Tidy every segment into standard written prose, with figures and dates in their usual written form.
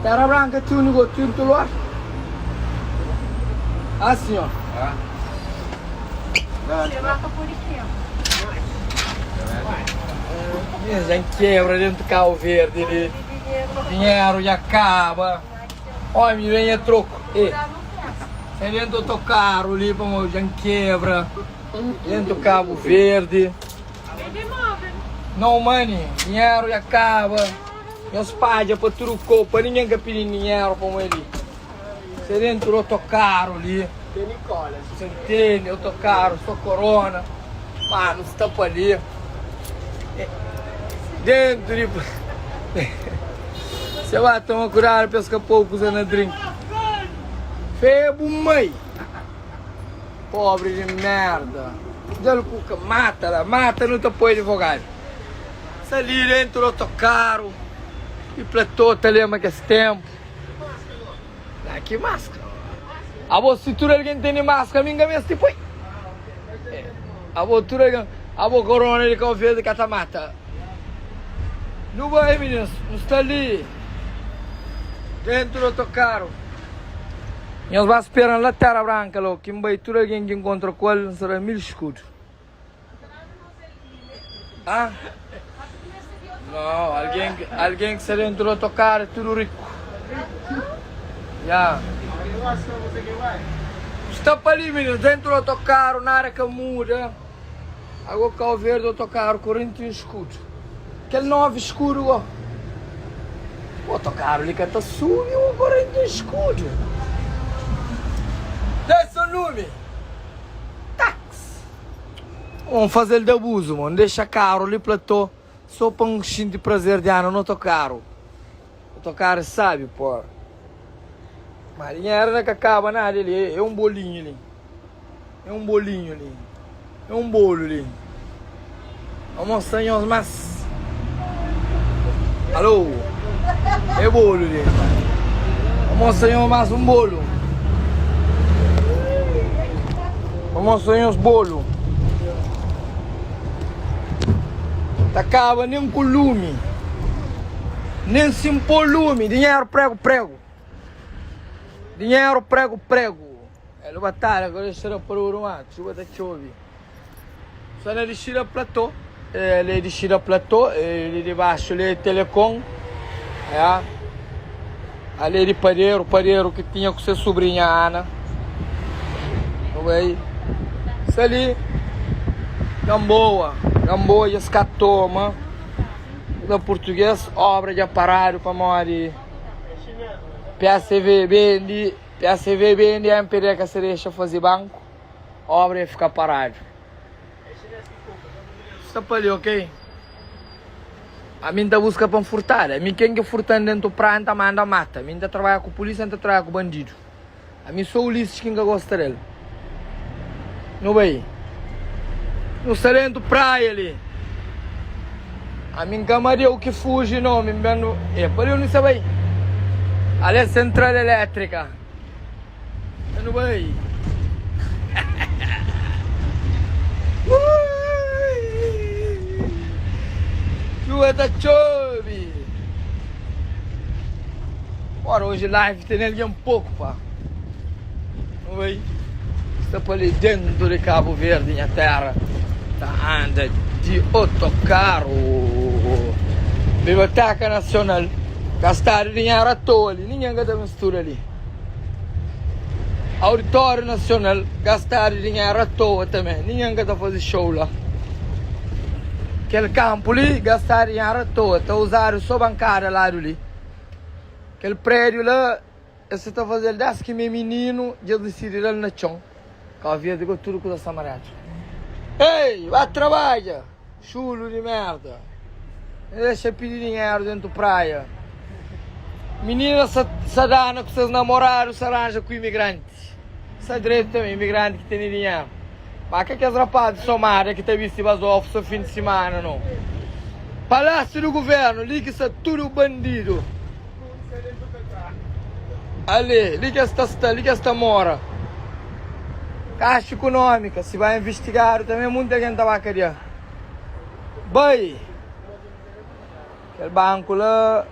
Terra Branca tinha um negócio do luar. Assim, ó. Já quebra dentro do carro verde ali. Dinheiro já acaba. Olha, me vem a troco. Sai dentro do carro ali, já quebra. Dentro do cabo verde. Não, money. Dinheiro já acaba. Meus pais já para tudo para ninguém que pedir dinheiro para ele. Sai dentro do autocarro ali. Você entende? Autocarro, só corona. Mano, você tá ali. Dentro de... Você vai tomar cuidado para escapar pouco usando drink. Febo, mãe. Pobre de merda. Dando cuca, mata-la, mata, não te apoia advogado. Você ali dentro do autocarro. E platou, te lembra que esse tempo. Aqui máscara. A voz cintura alguém tem máscara, minha mesmo tipo. A voz cintura, a voz corona ele confia de catamata. Não vai, meninos, não está ali. Dentro do autocarro. E nós vamos esperando na Terra Branca, lo, que vai tudo alguém que encontra com ele, será 1000 escudos. Ah? Não, alguém que está dentro do autocarro é tudo rico. Já. Está para ali, meninos, dentro do autocarro, na área que muda. Agora o carro verde do autocarro, 41 escudos. Aquele 9 escuro, ó. O autocarro ali que está subindo, 41 escudos. Desce o nome. Táxi. Vamos fazer ele de abuso, mano. Deixa caro ali, platô. Só para um chinho de prazer de ano no autocarro. O autocarro sabe, pô. Mas dinheiro não acaba nada ali. É um bolinho ali. É um bolinho ali. É um bolo ali. Vamos mostrar uns mas. Alô? É bolo ali. Vamos mostrar mais um bolo. Vamos mostrar uns bolos. Tá acaba nem com lume. Nem sem pôr lume. Dinheiro prego. Dinheiro prego. Ele vai estar agora deixando para o rumah. Chuva da chove. Só ele tira platô. Ele tira platô. Ele de baixo ele telecom. É. Ali de padeiro que tinha com sua sobrinha Ana. Vamos aí. Isso ali. Gamboa e escatoma. No português, obra de aparelho para morir. PSV bende a empresa que se deixa fazer banco. Obra ia ficar parado. Está para ali, ok? A mim tá busca para furtar. A mim quem que furtando dentro do praia, tá manda mata. A mim tá trabalha com a polícia, tá trabalha com o bandido. A mim sou o Ulisses quem que gosta dele. Não vai. No sereno praia ali. A minha camaria o que fuge não, me vendo. É, por eu não sei. Ali é central elétrica. Eu não vai. Chuva da chove. Ora, hoje live tem ali um pouco, pá. Não vai. Está por ali dentro de Cabo Verde, minha terra. Anda de autocarro. Biblioteca Nacional. Gastar dinheiro à toa ali. Ninguém gasta mistura ali. Auditório Nacional. Gastar dinheiro à toa também. Ninguém gasta fazer show lá. Aquele campo ali. Gastar dinheiro à toa. Está usando só bancária lá ali. Aquele prédio lá. Você está fazendo das que meu menino já decidiu lá no chão. Que havia de tudo com essa amarela. Ei, vai trabalhar, chulo de merda. Deixa pedir dinheiro dentro da praia. Menina sadana com seus namorados se arranja com imigrantes. Isso é direito também, imigrante que tem dinheiro. Mas que as rapazes de Somália que tem visto basófo só fim de semana, não? Palácio do governo, liga isso tudo bandido. Ali, liga esta mora. Caixa Econômica, se vai investigar, também muita gente vai querer. Bem, aquele banco lá,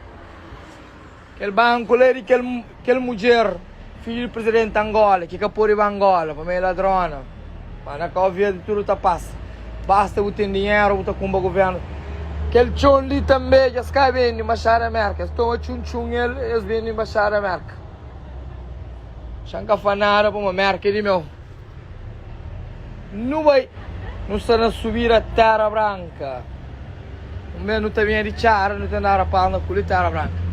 Aquele banco ali, aquele mulher, filho do presidente da Angola, que capou em Angola, para meio ladrona. Mas na Covid tudo está passa. Basta você ter dinheiro, você com o governo. Aquele tchon ali também, já se vem de Embaixada da América. Estão a tchum eles vêm de Embaixada da América. Chanca fanara para uma América, ele meu. Não vai, não será subir a Terra Branca. O meu não está bem de chara, não tem nada para andar com a Terra Branca.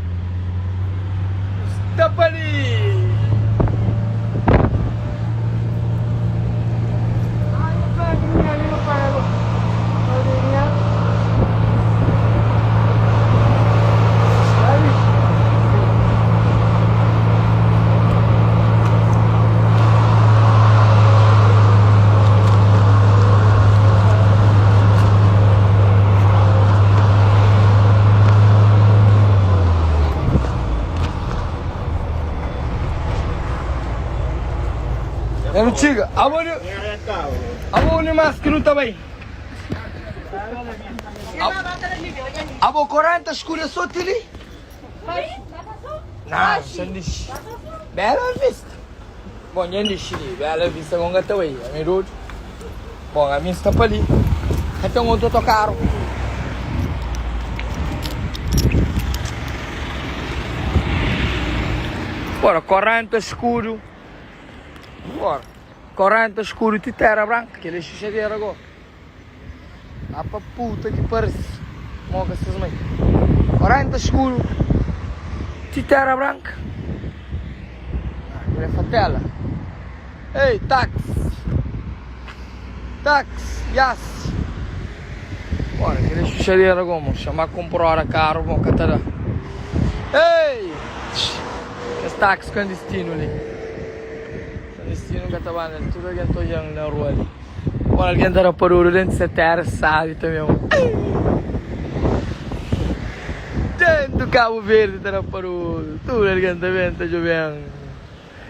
Está ali! Eu não tiga, abo ni mas que não está bem. Abo 40 escura só tili. Não, sen dish. Bela vista. Bom, yan dish li, bela vista kung gato eh. Ami road. Bom, a minha está pa ali. Ito ang outro caro. Ora, 40 escuro. Ora, 40 escuro de Terra Branca, que ele xixadeira agora. A pra puta que parece. Moga essas mães. 40 escuro de Terra Branca. Ele é fatela. Ei, táxi. Táxi, yes. Ora, que ele xixadeira agora, mano. Chamar a comprar a carro, vamos catar. Ei! Esse táxi clandestino ali. Destino que estava tudo alguém tô já na rua ali. Quando alguém está para o dentro de terra sabe também. Dentro do Cabo Verde está para o tudo alguém está vendo, está chovendo.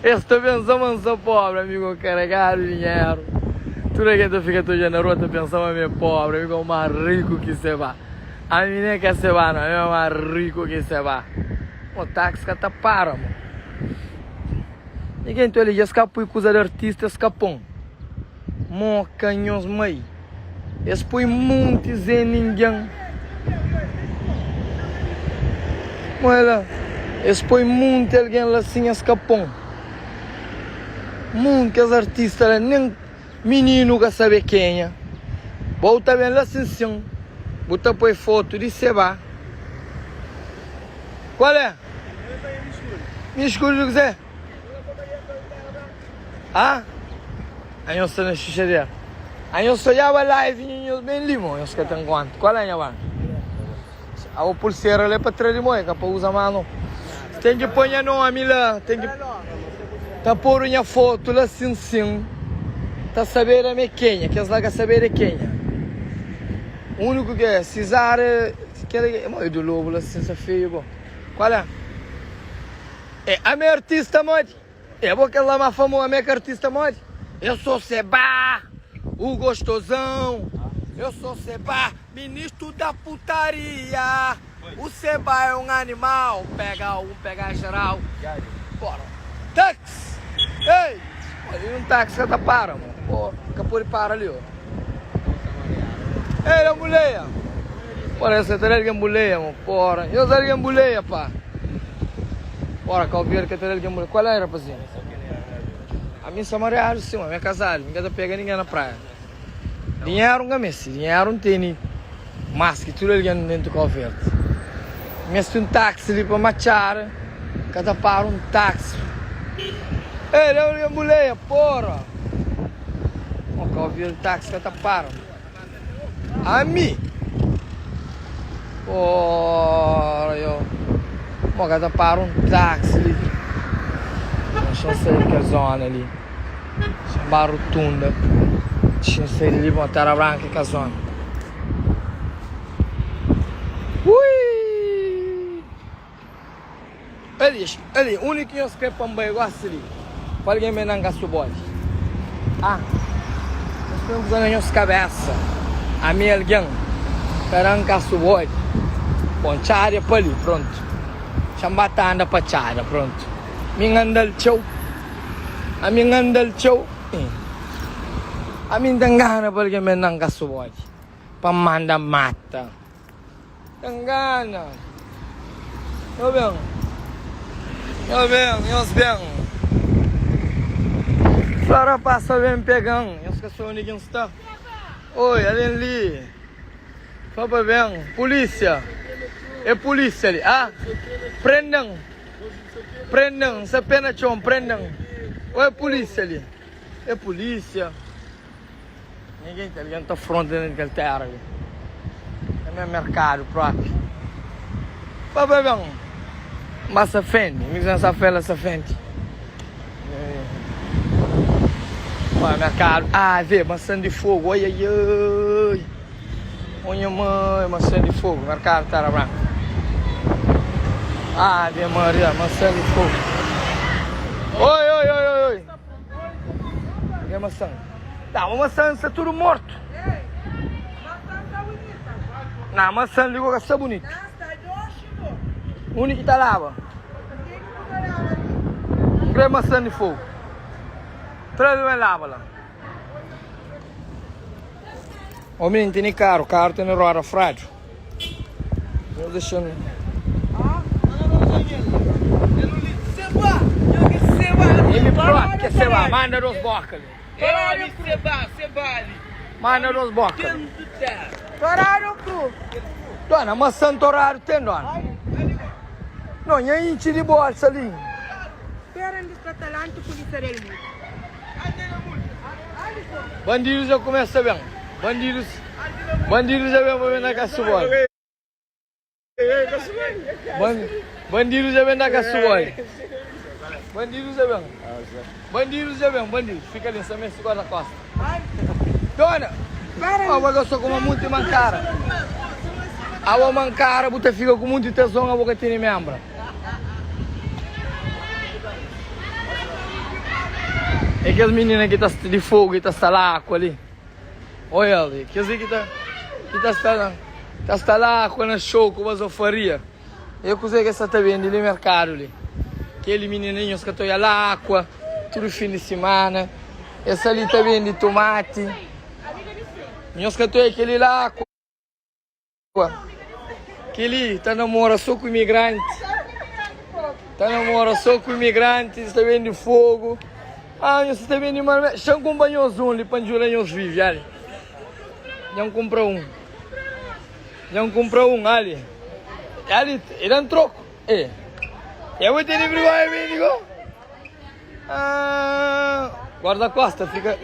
Estou pensando mansa pobre, amigo, carregado de dinheiro. Tudo alguém está ficando já na rua, está pensando meu pobre, amigo, mais rico que se vai. A mim nem que se vai, não, é mais rico que se vai. O táxi que está para, mano. Ninguém tu ali já escapou e coisa de artista escapou. Mó canhões mãe. Eles põem montes em ninguém. Olha, eles põem monte alguém lá assim escapou. Muitos artistas nem menino que sabe quem é. Bota bem lá assim. Bota põe foto de Seba. Qual é? Me escuro do que você? Ah? Aí eu sou na xixadeira. Aí eu sou já live e bem limão. Eu sei que tem quanto. Qual é a minha? A pulseira ali para trás de moeda, que para usar mano. Tem que pôr a nome lá, tem que tá pôr a foto lá sim. Tá saber a minha quem, que as lá saber é quem. O único que é Cesar, que é o do lobo lá assim, feio. Qual é? É a minha artista mod. É porque ela é mais famosa, a minha artista mod. Eu sou Seba, o gostosão. Eu sou Seba, ministro da putaria. O Seba é um animal, pega geral. Bora. Táxi! Ei! Olha, um táxi que tá para, mano. Pô, capô de para ali, ó. Ei, a mulher. Parece que tá ali a mulher, mano. Porra. Eu sei que a mulher, pá. Bora, calveira que tá ali a mulher. Qual era, rapazinho? A minha samaria, sim, a minha casada. Ninguém tá pegando ninguém na praia. Dinheiro não é dinheiro não tem. Mas que tudo ali dentro do calveira. Mas tem um táxi ali para marchar. Cada para um táxi. Ei, não é mulher, porra. O calveira táxi cada para. A mim. Porra, eu. Bom, cada para um táxi ali. Deixa eu sair daquela zona ali. Chama rotunda. Deixa eu sair ali, botar a branca com a zona. Ui! Ali, o único que eu escrevo para um gosto ali. Para alguém me não gasta o bode. Ah, nós estamos usando a nossa cabeça. A minha alguém. Para não gasta o bode. Bom, tchau, para ali, pronto. Ciambattando a pacciata, pronto. Mi anda il show. A mi anda il show. A mi tangana perché mi non cazzo vuoi. Pa manda matta. Tangana. Io vengo. Io svengo. Flora passa bem pegando. Eu esqueci onde que está. Oi, ali. Fala bem. Polícia. É polícia ali. Ah? Prendam. Prendam. Essa pena chão, prendam. Ou é polícia ali? É polícia. Ninguém tá ligando, tá frontando naquele terra ali. É meu mercado próprio. Fala bem. Mas se ofende. Me diz essa fela se ofende. Olha, mercado. Ah, vê, maçã de fogo. Oi, ai, ai. Olha, mãe, maçã de fogo. Mercado Terra Branca. Ah, vê, Maria, maçã de fogo. Oi. Vê, maçã. Tá, uma maçã está tudo morto. Não, maçã ligou que está bonito. Único que está lá. Vê, maçã de fogo. Traz o lava lá. O menino tem carro tem roda frágil. Vou deixando. Ele pronto, que você vai, manda os bocas ali. Manda os bocas ali. Toraram tu. Dona, maçã toraram tem, dona. Não, e aí, tira de bolsa ali. Espera onde está talento polícia ali. Bandidos já começam bem. Bandidos já vêm para ver na caçubola. Bandidos já vêm na caçubola. Bandidos já vêm. Bandidos. Fica ali, também se guarda a costa. Dona, eu sou com uma muito mancara. A mancara, você fica com muito tesão, a boca tem membro. É que as meninas que estão de fogo, que estão lá ali. Olha ali, quer dizer que está lá com a show, com a zofaria. Eu sei que está vendo ali no mercado ali. Aquele menininho que estão lá, todo fim de semana. Essa ali está vendo tomate. Minhos que estão aquele lá, aquele está namorando só com imigrantes. Está namorando só com imigrantes, está vendo fogo. Ah, você está vendo mais. Já acompanhou um ali para enjurar os vivos, ali. Já comprou um. Ali. Ali, ele é um troco. Eu vou ter livre vai me digo. Guarda a costa, fica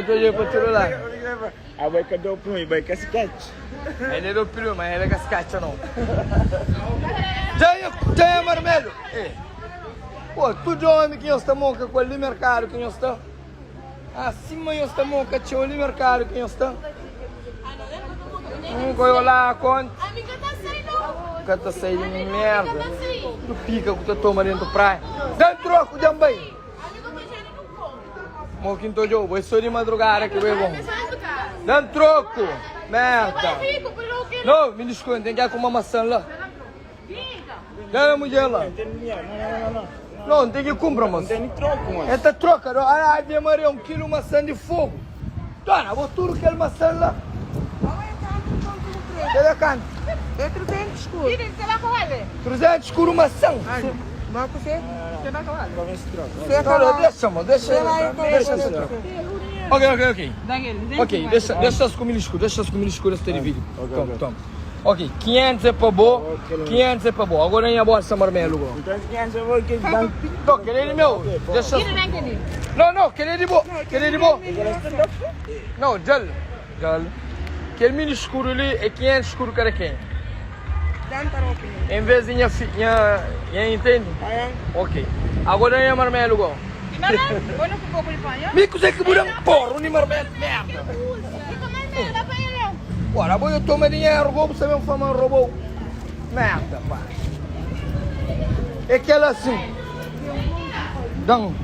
todo para tudo lá. A vai que deu para mim, vai cascate. Ele é do peru, mas ele é cascate não. Já é marmelo. Pô, tudo homem que nós estamos com ali mercado que nós estamos. Acima nós estamos com o ali mercado que nós estamos. Coi lá, conta. Que tá saindo de merda. Tu pica que tu toma dentro da praia. Dá troco também. Moquinho tô eu, vou só de madrugada que vai bom. Dá troco. Merda. Não, me desculpa, tem que ir com uma maçã lá. Dá a mulher lá. Não, tem que comprar maçã. Não tem troco, mano. Essa troca, ai, minha Maria, 1 quilo de maçã de fogo. Dona, vou tudo aquele maçã lá. Cadê canto? É 300 escuro. 300 escuro maçã. Mas você? Você vai falar. Para ver se troca. Você fala. Deixa, mano, deixa esse troca. Ok. Ok, deixa as comidas escuras ter vídeo. Toma. Ok, 500 é para boa, 500 é para boa. Agora nem a bolsa marmelo. Então 500 eu vou que dá. Não, aquele meu. Deixa. Não, aquele de boa. Não, gel. Aquele mini escuro ali é 500 escuro cada quem. Em vez de minha entende? Ok. Agora nem a marmelo igual. Me cozei que burão porro, nem marmelo, merda. Ora, eu tomo dinheiro, roubo, você mesmo fama roubou. Merda, pá. É aquela assim. Dão.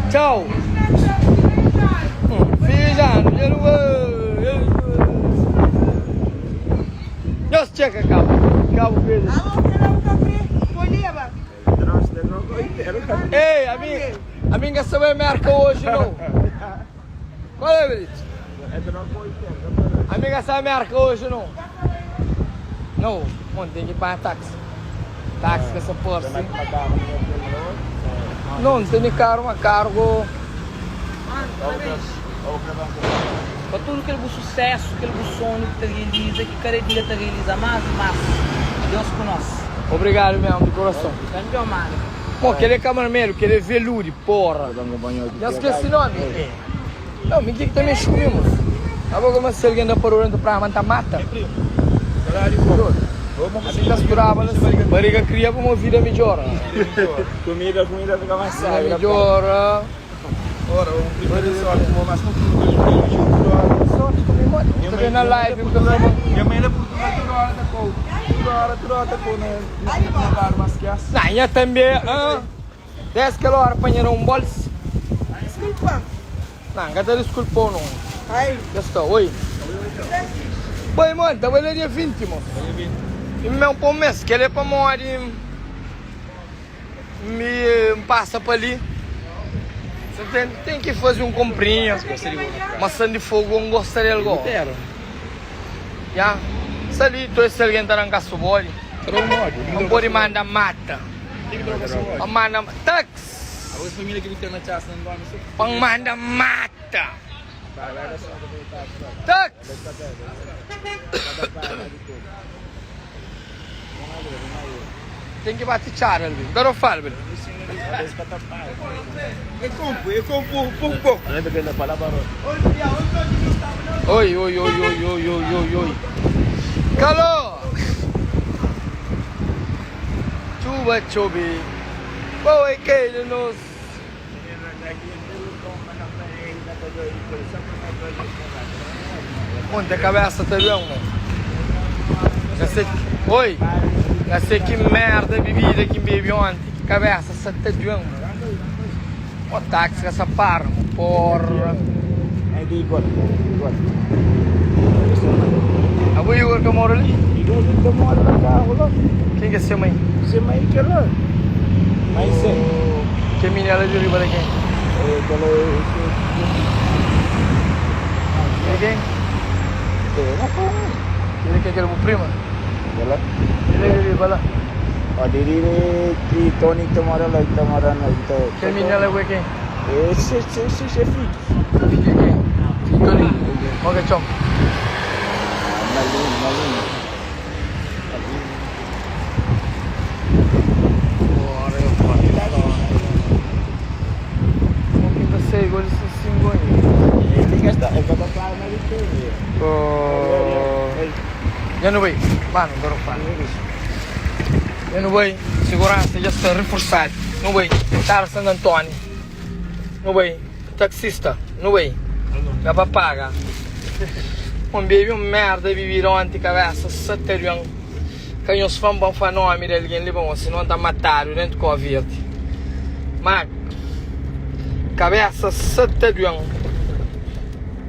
Tchau. Filha, eu não vou. Just check a cabo. Cabo verde. Alô, você não tá preso? Bolívar. Ei, a minha sabe marca hoje não. Qual é, Brito? A minha sabe marca hoje não. Não, mano, tem que pagar táxi. Táxi com essa porra assim. Não tem carro, uma cargo. Para tudo aquele sucesso, aquele sonho que te realiza, que cada dia te realiza mais e mais. Deus conosco. Obrigado mesmo, de coração. Grande mano. Pô, aquele camarmelo, aquele veludo, porra. Já esqueci o nome. Não, me diga que também comemos. Agora como se alguém anda parando para manter mata. Assim que asturava, barriga cria para uma vida melhor. Comida fica mais séria. Melhor. Ora, primeiro sorte, mas não tudo. Sorte comigo, mano. Estou vendo na live. Minha mãe é por toda hora da cor. Toda hora da cor, né? Não, mas que é assim. Não, eu também. 10 kg apanharam um bolso. Desculpa. Não, não te desculpou não. Aí. Já está, oi. Oi, mano, estava ali dia 20, mano. E meu pão mês, que ele é para morrer. Me passa para ali. Você tem que fazer um comprinho. Maçã de fogo, um gostaria de algo. Já. Se ali, tu és alguém que está na casa boli. Não pode mandar mata. Manda táxi. As famílias que tem na chassa não dormem. Pang manda mata. Táxi. Tem que bater chara ali. Agora eu falo, velho. Eu compro um pouco. Lembra que ele fala barulho. Oi, oi, oi, oi, oi, oi, oi, oi. Calor! Chuva, chove. Oi, que ele nos... Onde a cabeça tá bem, mano? Já sei que... Oi! Já sei que merda bebida que bebe ontem. Que cabeça, você tá bem, mano? O táxi com essa parra, porra. É de igual. A o Igor que mora ali? Igor que mora na carro lá. Quem que é seu mãe? Seu mãe que é lá. Mas Que menina é de riba daqui? Quem? Ele que é aquele prima? Ela? Ele é de riba lá. A diri ni Tony que mora lá, que mora na então. Que menina é quem? Esse filho. Filho de quem? Filho ali. Qual que é chão? Malinho. Bora, eu falo. Como que tá sei, igual esse cinco aí. Ele que está, ele tá claro na vitória. Já não vai. Mano, agora eu falo. Eu não vai. Segurança já está reforçado. Não vai. Estar Santo Antônio. Não vai. Taxista. Não vai. Dá para pagar. Um bebê um merda viver ontem cabeça saterião. Que os fãs vão fazer nome de alguém ali bom, se não está matado dentro do Covid. Mas cabeça saterião.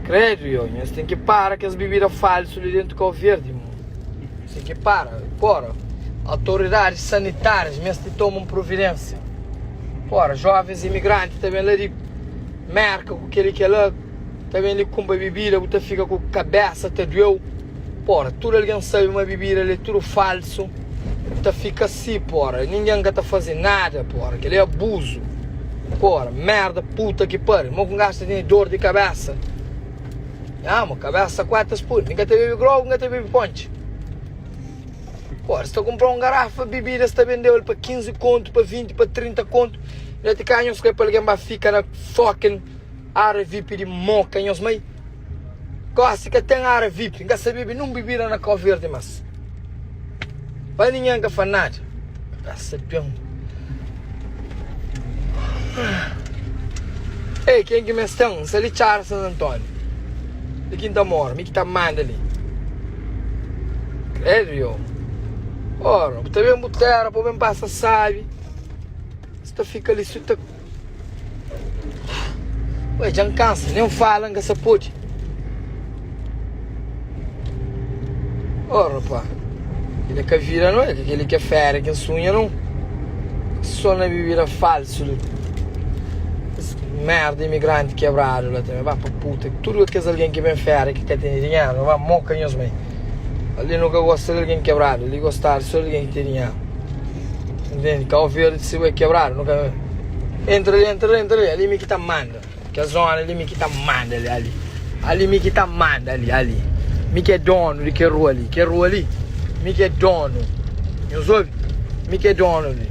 Credo eu, mas tem que parar que as bebidas falsas ali dentro do Covid, irmão. Tem que parar, porra. Autoridades sanitárias, mesmo que tomam providência. Porra, jovens imigrantes também lá de merca com aquele que é lá. Também ele compra bebida, você fica com a cabeça, te doeu. Porra, tudo alguém sabe uma bebida, ele é tudo falso. Você fica assim, porra. Ninguém quer fazer nada, porra. Aquele é abuso. Porra, merda, puta que pariu. Não gasta nem dor de cabeça. Ah, mas cabeça 4 por. Ninguém te bebe grog, ninguém te bebe ponte. Porra, se tu comprar uma garrafa de bebida, você vendeu ele para 15 conto, para 20, para 30 conto. Já te canhos que para alguém vai ficar na fucking área VIP de moca, canhos, mas gosta que tem área VIP, ninguém se bebe, não bebida na Covid, mas vai ninguém que faz nada. Essa pião. Ei, quem que me estão? Se ele Charles Santo Antônio. De quem tá mora, me que tá manda ali. Credo eu. Ora, você vem botera, pô, vem passa, sabe? Você fica ali, você tá... Ué, já não cansa, nem falam que essa pude. Ora, pá. Ele que vira, não é? Aquele que é fera, que sonha, não. Só na vira falso. Merda, imigrante quebrado lá também. Vai pra puta. Tudo que é alguém que vem fera, que quer ter dinheiro, vai moca em os meios. Ali nunca gosta de alguém quebrado, ali gosta só de alguém que tem dinheiro. Entende? Que ao ver se vai quebrado, nunca. Entra ali, ali me que tá manda. Que a zona ali me que tá manda ali. Ali me que tá manda ali. Me que é dono de que rua ali. Me que é dono. Eu ouve? Me que é dono ali.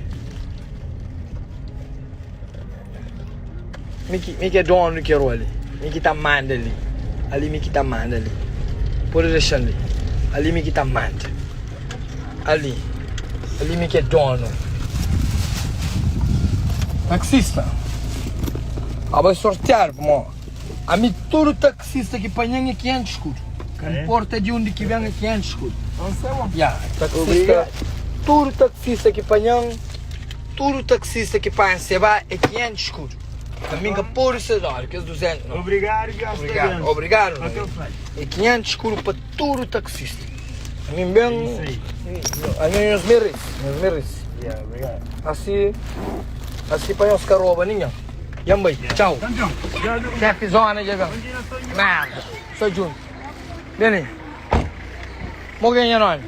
Me que é dono de que rua ali. Me que tá manda ali. Ali me que tá manda ali. Pode deixar ali. Ali me que tá manda. Ali me que é dono. Taxista. Vai sortear, mo. A mim todo taxista que apanha é 500 escudo. Não importa de onde que vem é 500 escudo. Não sei, mano. Taxista. Todo taxista que apanha, todo taxista que apanha se vai é 500 escudo. A mim que por esse dólar, que é 200. Não. Obrigado. Obrigado. É 500 escudo para todo taxista. A mim bem. A mim os meres. Obrigado. Assim para os caroba ninguém. Yambay, tchau. Chefe zona, já vem. Merda, sou junto. Bem, moguinha nós.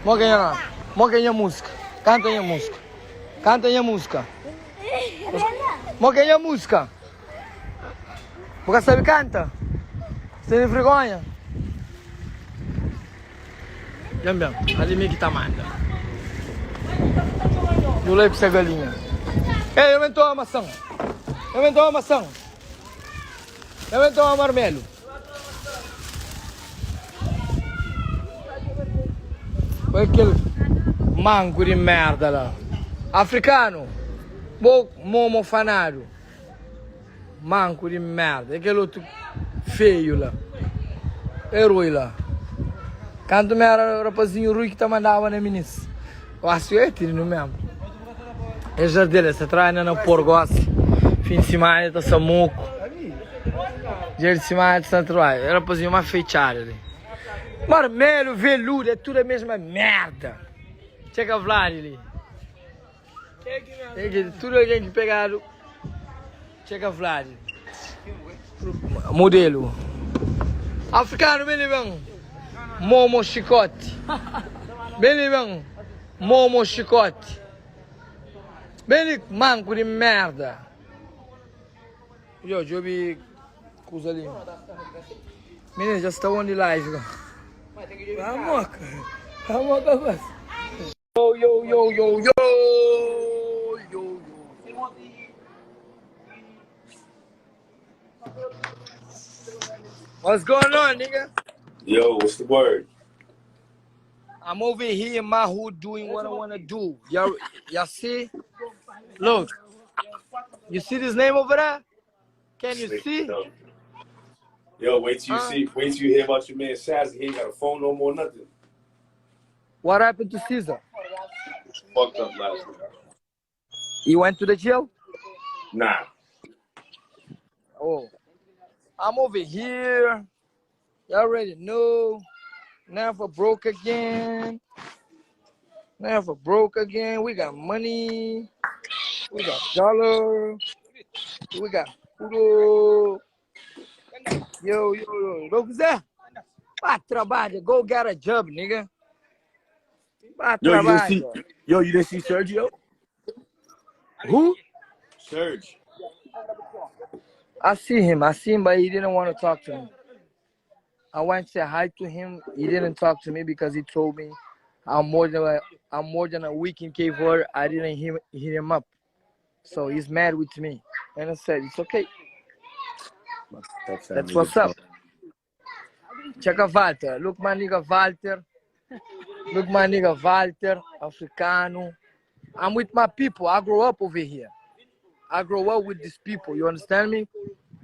Moguinha música. Canta a música. Moguinha música. Você sabe canta? Você tem vergonha? Yambay, ali meio que tá manda. Eu levo essa galinha. Ei, eu venho a maçã. Eu venho a marmelo. Foi aquele manco de merda lá. Africano. Momo fanado. Manco de merda. Aquele outro feio lá. Herói lá. Canto me era rapazinho Rui que tá mandava na ministra. Eu acho que é tiro mesmo. É jardim, essa traina no porgosse. Fim de semana tá samuco. Dia de semana tá trabalho. Era pra fazer uma fechada ali. Marmelo, veludo, é tudo a mesma merda. Chega a falar ali. Tudo alguém que pegaram. Chega a falar ali. Modelo. Africano, bem. Momo chicote. Bem. Momo chicote. Bem manco de merda. Eu vi coisa ali. Menino, já está on the live. Vamos, cara. Yo. What's going on, nigga? Yo, what's the word? I'm over here in my hood doing what I want to do. Y'all see? Look. You see this name over there? Can you see? Yo, wait till you hear about your man Shazzy. He ain't got a phone no more, nothing. What happened to Caesar? Fucked up last week. He went to the jail? Nah. Oh. I'm over here. You already know. Never broke again. We got money. We got dollar. We got puro. Yo. Look there. Vai trabalho. Go get a job, nigga. Vai trabalho. You didn't see Sergio? Who? Serge. I see him, but he didn't want to talk to me. I went to say hi to him. He didn't talk to me because he told me I'm more than a week in Cape Verde. I didn't hit him up. So he's mad with me. And I said, it's okay. That's what's up. Check out Walter. Look my nigga Walter, Africano. I'm with my people. I grew up over here. I grew up with these people. You understand me?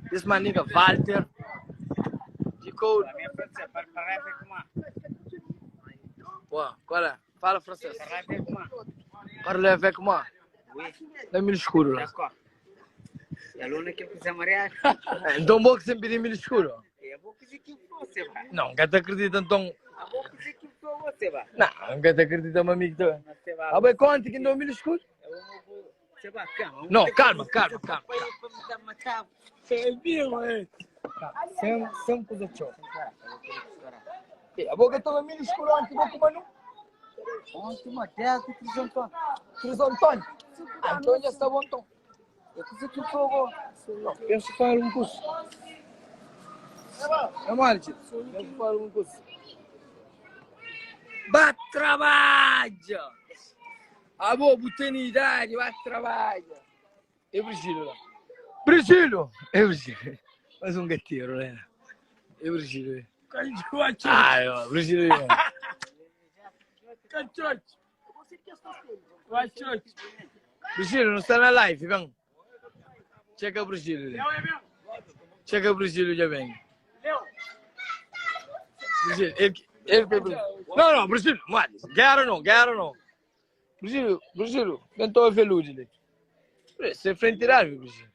This my nigga Walter. G-Code. Qual é? Fala francês. Parle avec moi. Dá milho escuro lá. Então vou que sempre milho escuro. Não, quem te acredita então? você vai. Não, nunca te acreditamos, amigo. Você vai. Ah, bem, conta que não me escuta. Você vai, calma. Não, calma, calma, calma. Sem coisa tchau. A boca estava me escura antes, vou comer não. Ontem, Matheus, que Crisantônio. Crisantônio. Antônio está bom, então. Eu fiz aqui fogo. Penso que faz um curso. É mal, tio. Penso que faz um curso. Bate trabalho! A boa botanidade, bate trabalho. É Virgílio lá. Virgílio! É Virgílio. Mais um gateiro, né? É Virgílio. Ah, é Virgílio. Virgílio, não está na live, vem. Checa o Virgílio. Checa o Virgílio, já vem. Virgílio, ele não, não, Virgílio, mano. Guerra não. Virgílio, tentou ver luz ali. Você frente a árvore, Virgílio.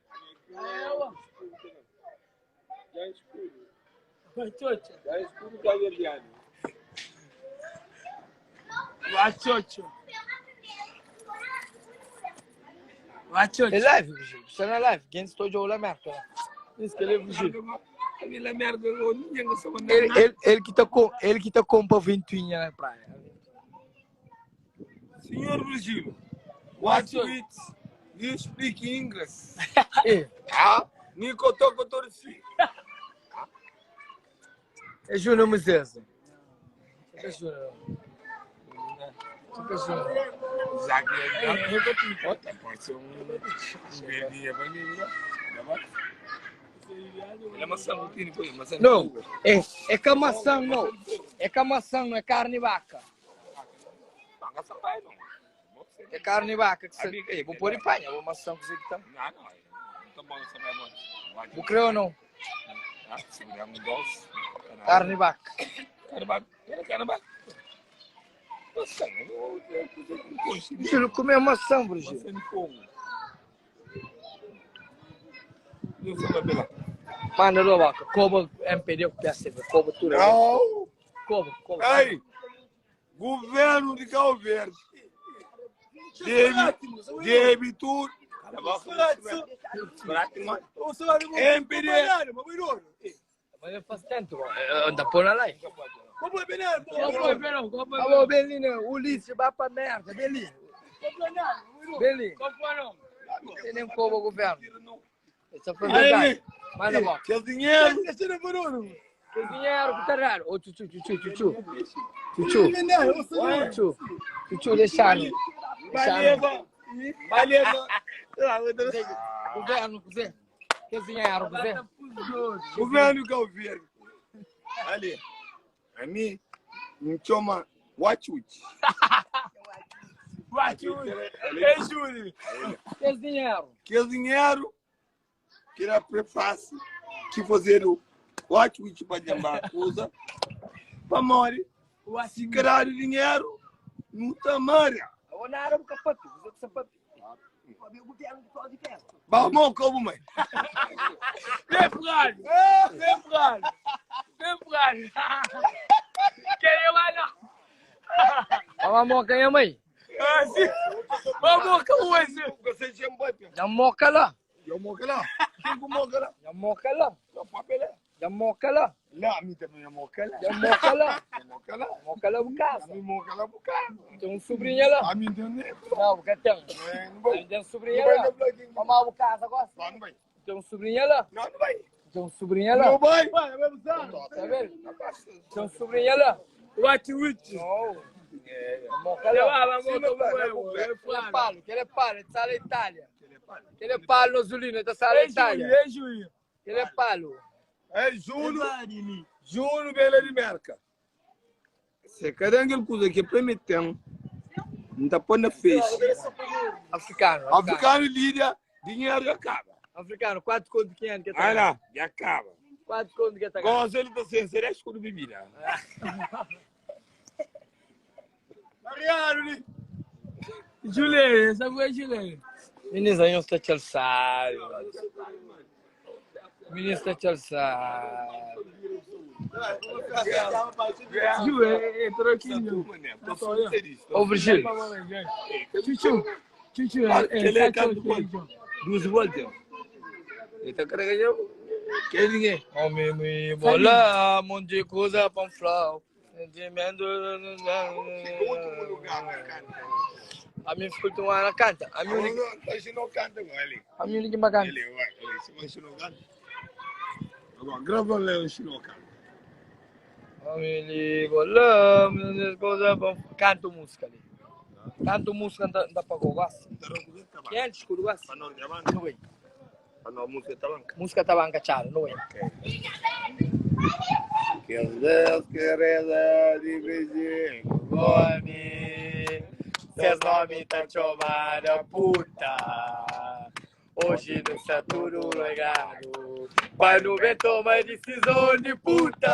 Já escuro, já é verdeado. É live, Virgílio. Você não é live. Quem estou de olho é merda. Isso que ele é Virgílio. Ele que tá com uma ventoinha na praia. Senhor Virgílio, what it? You speak English? Nico toco torci. É Júnior Mucesa. É Júnior. Não, é camação, não. É camação, não é carne de vaca. É carne de vaca. Vou pôr em panha, vou maçã que você que tá. Vou crer ou não? Carne de vaca. Virgílio, comer maçã, Virgílio. Manda lá, vaca. Coba MPD que pensa, coba tudo. Não! Coba. Ei! Governo de Cabo Verde. Deve tudo. MPD. Mas eu faço tanto, anda por na live. Alô, Belina, Ulisses, vai pra merda, Belina. Belina. Tem nem como o governo. Essa foi verdade. Manda boca. Quer dinheiro? Que dinheiro, que tá raro. Ô, Chuchu, deixaram. Governo, que dinheiro, governo. Governo Cabo Verde. Ali. A mim, me chama Watch It. É Júlio. Que dinheiro. Que dinheiro que era prefácio que fazer o Watch It para jambar coisa para morrer. Se querer dinheiro, não está maria. Eu não era um capato, eu sou sapato. Vamos, como mãe? Temporada. Quem vai não? Vamos, quem é mãe? Vamos com esse. Você já vai, Já moca lá. eu morro lá. Quem que morre lá? Já moca lá. Eu papel lá. Já moca lá. Lá, me também eu morro lá. Já moca lá. Morro lá. Moca lá por casa. Me morro lá por cá. Tem um sobrinho lá. A mim também. Não, porque tem. Não vai. Tem um sobrinho lá. Vamos por casa agora. Não vai. Tem um sobrinho lá. Não vai. Tem um sobrinho lá. Não vai. Tá vendo? Tem um sobrinho lá. Watch It. Não. Moca lá. Que ele é palo, ele tá na Itália. Que ele é palo no Zulino, ele tá na Itália. Que ele é palo. É Júnior Bela de Merca. Se cada aquela coisa que permitem, não está pondo na feixe. Africano. Africano líder, dinheiro acaba. Africano, 4 conto de 500 que tá. Olha lá, já acaba. 4 conto que tá. Gosta ele está sem ser escuro bebida. Mariano, Juliano, essa foi Juliano. Ministro, eu estou te alçado. Ministro, te alçado. Ju, é troquinho. Ô, Virgílio. Chuchu, Ele é é canto quanto? 12 voltas. Ele tá carregando. Quem ninguém? Homem, bola, monte coisa pra falar. Sentimento. Último lugar na canta. A minha escuta uma canta. A minha única. Não, não canta com ele. A minha única bacana. Ele, se não canta. Agora, grava o Leão se não canta. Homem, bola, monte coisa pra canto música ali. Canto música da Pagogas. Quem é escuro gosta? Para nós, diamante. Não é. Para nós, música tá banca. Música tá banca chara, não é. Que Deus querida de beijinho. Nome, seus nomes tá chamada puta. Hoje no Saturo legado, vai no ver toma decisão de puta.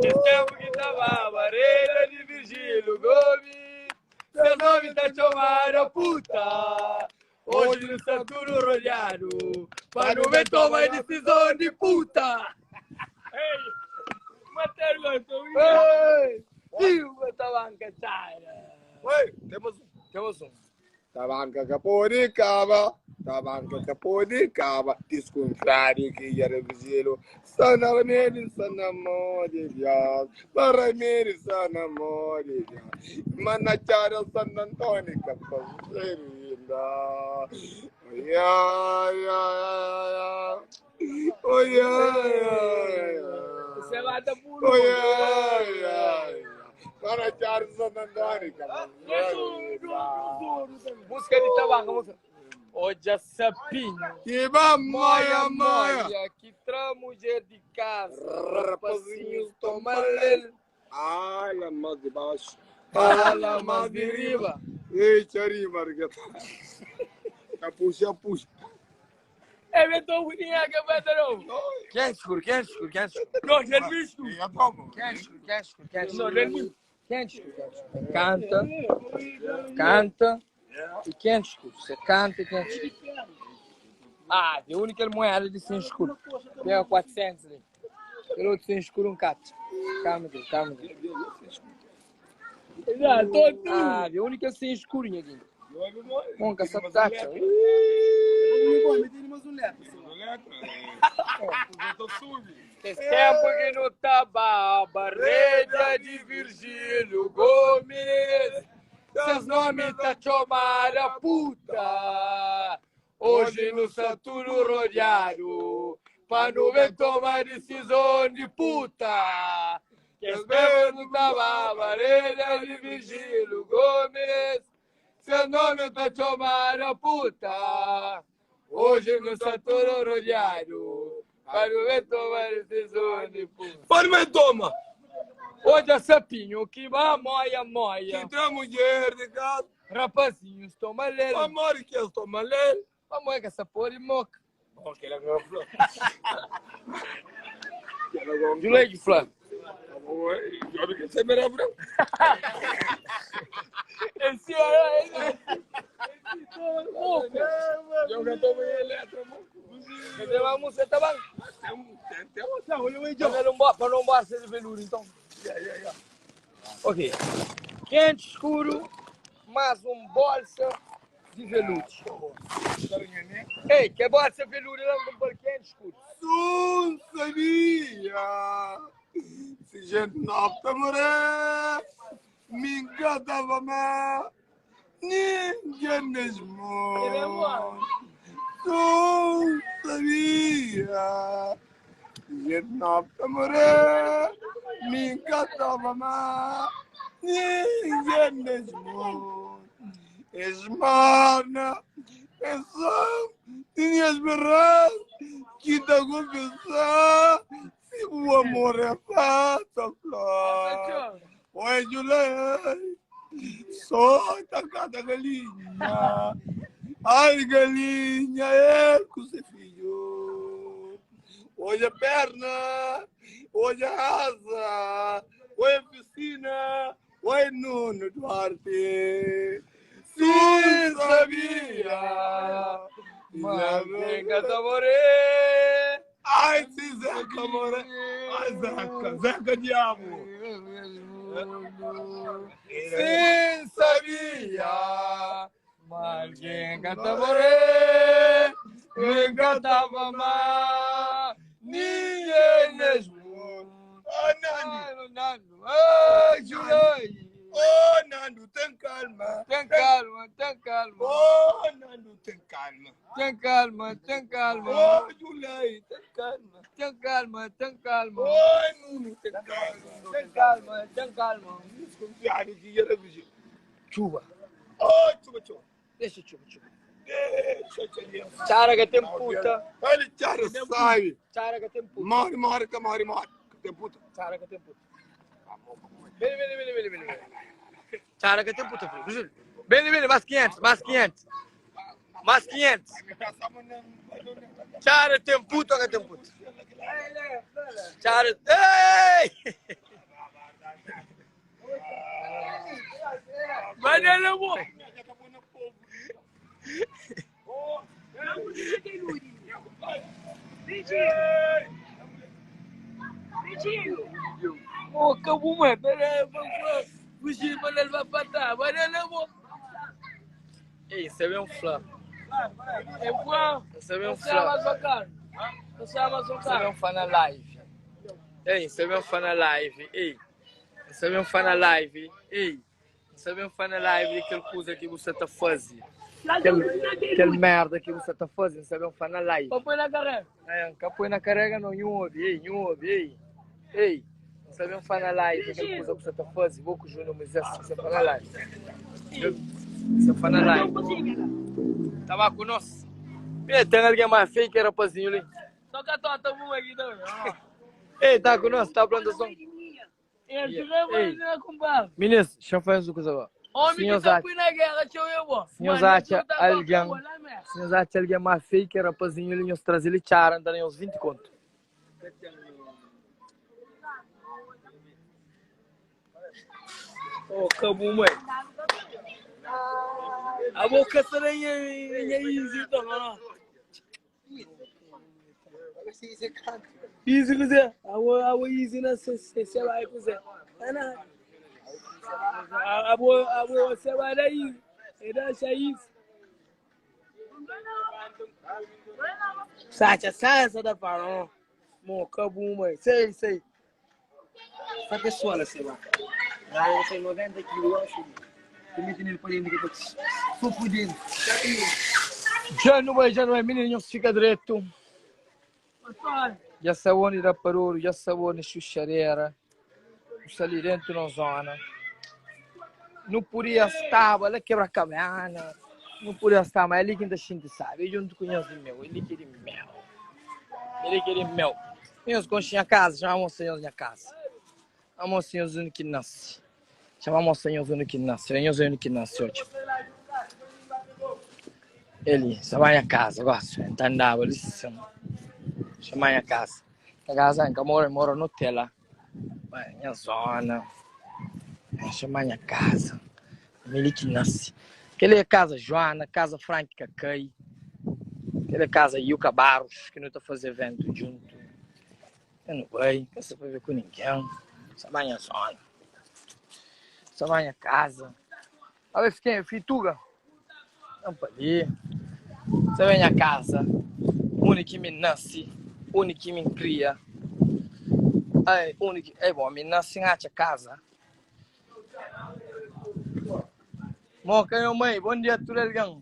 Estamos que tava Varela de Virgílio Gomes, seus nomes tá chamada puta. Hoje no Saturo rodeado, vai no ver toma decisão de puta. Ei, viu essa banca chara? Oi, Temos um. Tabanca Caporicaba, Tabanca Caporicaba, descontrário que era vigilo, sanamere, sanamore, viado, paramere, sanamore, viado, manachara, San Antônio, capoeira, oi, ai, ai, oi, ai, Você vai dar por oi, ai, ai, manachara, San Antônio, música de tabaco, música. Hoje é sapinho. que moia, moia. Que tramo de casa. Rapazinhos toma lele. Ala mais de baixo. Fala mais de riba. Ei, Tchari, Margueta. Puxa, puxa. É Beto Guinha que vai dar um. Quem é escuro? Quem é escuro? Quem é escuro? Não, já visto. Já tomo. Quem é escuro? Quem é escuro? Quem é escuro? Quem é escuro? Canta. Canta. E quem é escuro? Você canta e quem é escuro? Ah, a única moeda de sem escuro. Pega 400 ali. Pelo outro sem escuro, um cato. Calma, Deus, calma. Ah, a única sem escurinha aqui. Monca, essa taxa. Esse tempo que não tava a barreira de Virgílio Gomes. Seus nomes tá chamada puta. Hoje no Saturo rodeado, pra não ver tomar decisão de puta. Que esse tempo não tava a barreira de Virgílio Gomes. Seu nome tá chamada puta. Hoje no Saturo rodeado, pra não ver tomar decisão de puta. Pode me toma. Hoje é sapinho que vai moia, moia. Que tem mulher de casa. Rapazinhos, toma lele. Amor, que eu toma lele. Vamos ver que essa porra de moca. Ok, ela ganhou flor. De leite, Flávio. Eu que você me lembra. Esse aí. Eu já tomei eletro, Cadê uma música, tá bom? Tem uma olha o Para não basta de veludo, então. Ok. Quente escuro, mais um bolsa de veludo. Ei, que bolsa de veludo não com quente escuro? Não sabia. Se gente não tá morrer, me encantava mais. Ninguém mesmo. Não sabia. Se gente não tá morrer, me encantava mais. Ninguém mesmo. Esmana, pensão, tinha esperança que te confessar. Se o amor é fata, flor. Oi, Julei, solta cada galinha. Ai, galinha, é com seu filho. Hoje é perna, hoje é asa, hoje é piscina, hoje é Nuno Duarte. Sim, sabia. Mas venga, Tamoré. Ai, se Zé Camoré. Zeca Diabo. Sim, sabia. Mas quem canta morrer, quem cantava mal, ninguém mesmo. Nando, ai, Julei. Oh, Nando, tem calma. Tem calma, tem calma. Oh, Nando, tem calma. Tem calma, tem calma. Oh, Julei, tem calma. Tem calma, tem calma. Oh, Nuno, tem calma. Tem calma, tem calma. Desconfiado que era do jeito. Chuva. Oh, chuva. Deixa chuva. Deixa eu te dizer. Chara que tem puta. Olha, Chara, sai. Chara que tem puta. Morre. Tem puta. Chara que tem puta. Bene. Chara que tem puta, filho. Juro. Bene, mais 500. Chara tem puta que tem puta. Chara. Ei! Vai nele, amor. Oh, acabou, mano. Fugir, mas ele vai pra trás. Vai nele, amor. Ei, você vê um flá. É bom. Você vê um Você ama flá. sua cara. Você ama sua Você vê cara. um fã na live. Ei, você vê um fã na live. Ei. Você vê um fã na live. Ei. Você vê um fã na live aquele coisa que você tá fazendo. Aquele merda que você tá fazendo. Você vê um fã na live. Põe na carreira. É, capô na carrega não ouve. Ei. Você vê um fã na live aquele coisa que você tá fazendo. Vou com o Júnior Moisés. Você fã na live. Você fã na live. Tava com nós. Tem alguém mais feio que rapazinho ali. Só que a tua tá boa aqui também. Ei, tá com nós, tá a plantação. Ei, Meninas, deixa eu fazer uma coisa agora. homem Senhor que tá Zati. põe na guerra, deixa eu ver. Senhor Zati, alguém mais feio que rapazinho ali, nós trazer ele tchara, andarem uns 20 conto. Oh, acabou, mãe. A boca será easy, não. Easy, Zé. A easy na se vai fazer. A boa você vai daí. E deixa isso. Sacha, essa da farol. Mo, acabou, mãe. Sei. Essa pessoa, sei lá. Já tem 90 quilos, acho. Também tem ele por dentro que eu por dentro. Já não é, menino, fica direito. Já sa onde da parolo, já sa onde chuchareira. Está ali dentro na zona. Não podia estar, olha quebra cabana. Não podia estar, mas ele que ainda sabe. Ele não conhece de meu, ele queria mel. Meus conchinha casa, chamamos o senhor minha casa. Chamamos o senhorzinho que nasce. Chamamos o senhorzinho que nasce. Senhorzinho que nasce hoje. Ele, você vai a casa, gosto. Entendeu? Ele se chama a casa. A casa que mora no hotel lá. Minha zona. Chama a casa. Ele que nasce. Aquela é casa Joana, casa Frank Cacai. Aquela é casa Yuka Barros, que não está fazendo evento junto. Eu não vai, não quero ver com ninguém. Essa minha zona. Essa minha casa. A ver, fiquei, Fituga. Vamos para ali. Essa é minha casa. Único que me nasce, único que me cria. É bom, me nasce em a casa. Bom, meu mãe, bom dia, tudo legal?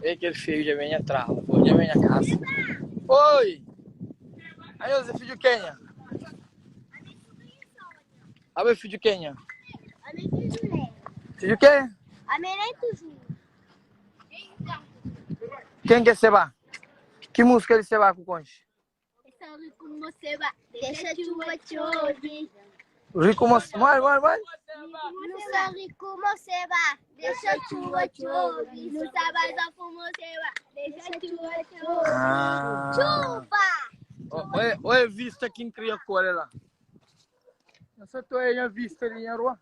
E aquele filho já vem atrás, já vem a casa. Oi! Aí, você filho de quem? Abre filho de quem? Filho de quem? Quem que você vai? Que música ele você vai com o conche? Como você vai? Deixa a chuva te ouvir. Rico, vai. Não sabe como você vai? Deixa a chuva te ouvir. Não sabe como você vai? Deixa a chuva te ouvir. Chuva! Olha a vista que cria cor lá. Essa tua é a vista ali na rua.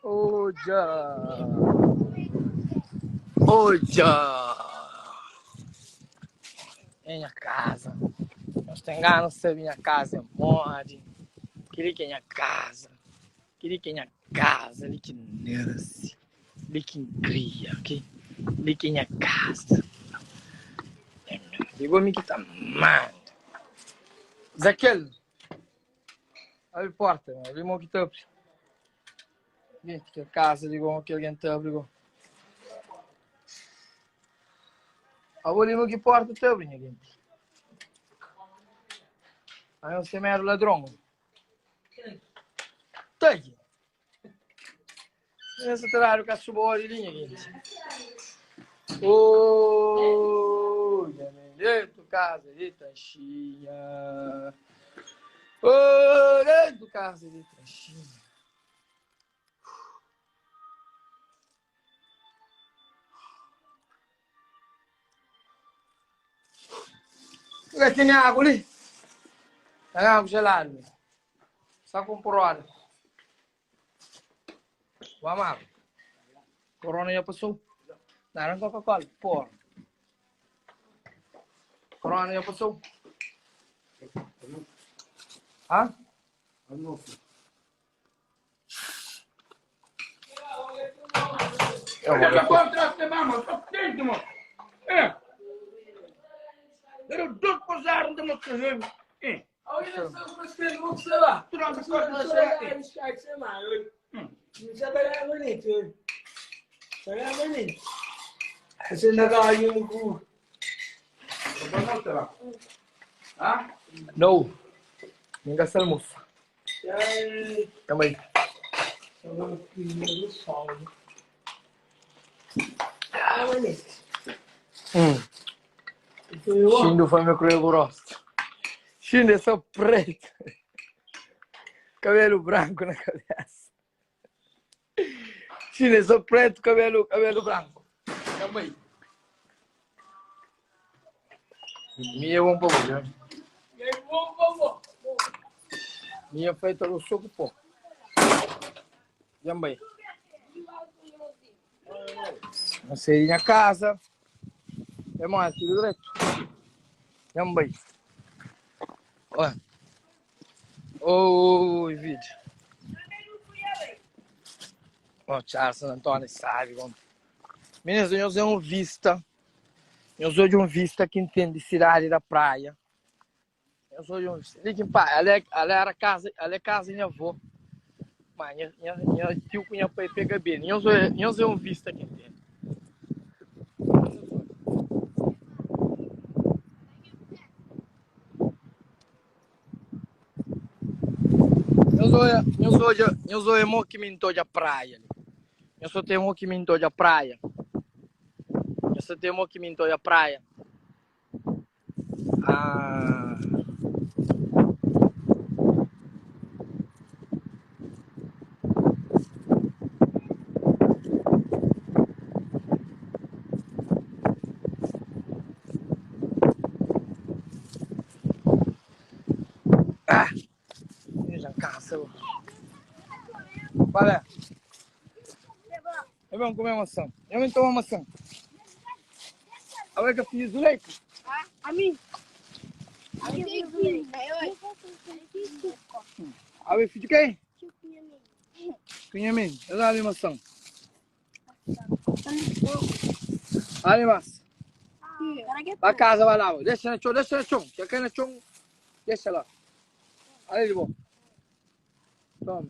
Oja! Em a casa. Nós temos que minha casa morre. Queria que minha casa. Queria que minha casa. Ele que nasce. Ele que cria, ok? Ele que minha casa. Ligou-me que tá manda. Zaquel. Abre a porta, abre o que tá. Gente, que a casa ligou, que alguém tá abrindo. Abre o que porta tá abrindo, gente. Aí você me era ladrão. Tá aqui. Esse trabalho com a sua linha, gente. Oi, dentro casa de tanchinha. Oi, dentro casa de tanchinha. Tem água ali? Tem água gelada. Só comprou água. Vamos água. Corona já passou? Não, Coca-Cola, porra. Corona já passou? Hã? Eu vou atrás de mano, só tem, mano. É. Eu dou coisar de uma coisa. É. Olha só, você não sei lá. Tu não sabe o que é. Não sabe a bonito. Sabe a bonito. Você não vai ir com. Ah? Não. Ninguém se almoça. Também. Ah, bonito. Shindo foi meu cruel grosso. Shindo é só preto. Cabelo branco na cabeça. Shindo é só preto, cabelo branco. Também. Minha é bom para você. Minha é feita no soco, pô. Também. Não sei na casa. É mais, tudo direito. Também. Olha. Oi, vídeo. Ó, Charles San Antônio, sabe? Meninas, eu usei um vista. Eu sou de um vista que entende cidade da praia. Eu sou de um vista. Ela era casa, ela é casa da minha avó. Mas minha tio punha para pegar bem. Eu sou um vista que entende. Eu sou o movimento da praia. Eu sou o movimento da praia. Eu sou o movimento da praia. Ah. Já cansa. Olha. É bom comer maçã. Eu não tomo maçã. Agora que eu fiz o leite. A mim. Agora eu fiz de quem? Cunhamin. Eu dou ali maçã. Ali, mas. Pra casa, vai lá. Deixa na chão, deixa na chão. Já cai na chão. Deixa lá. Ali de bom. Toma.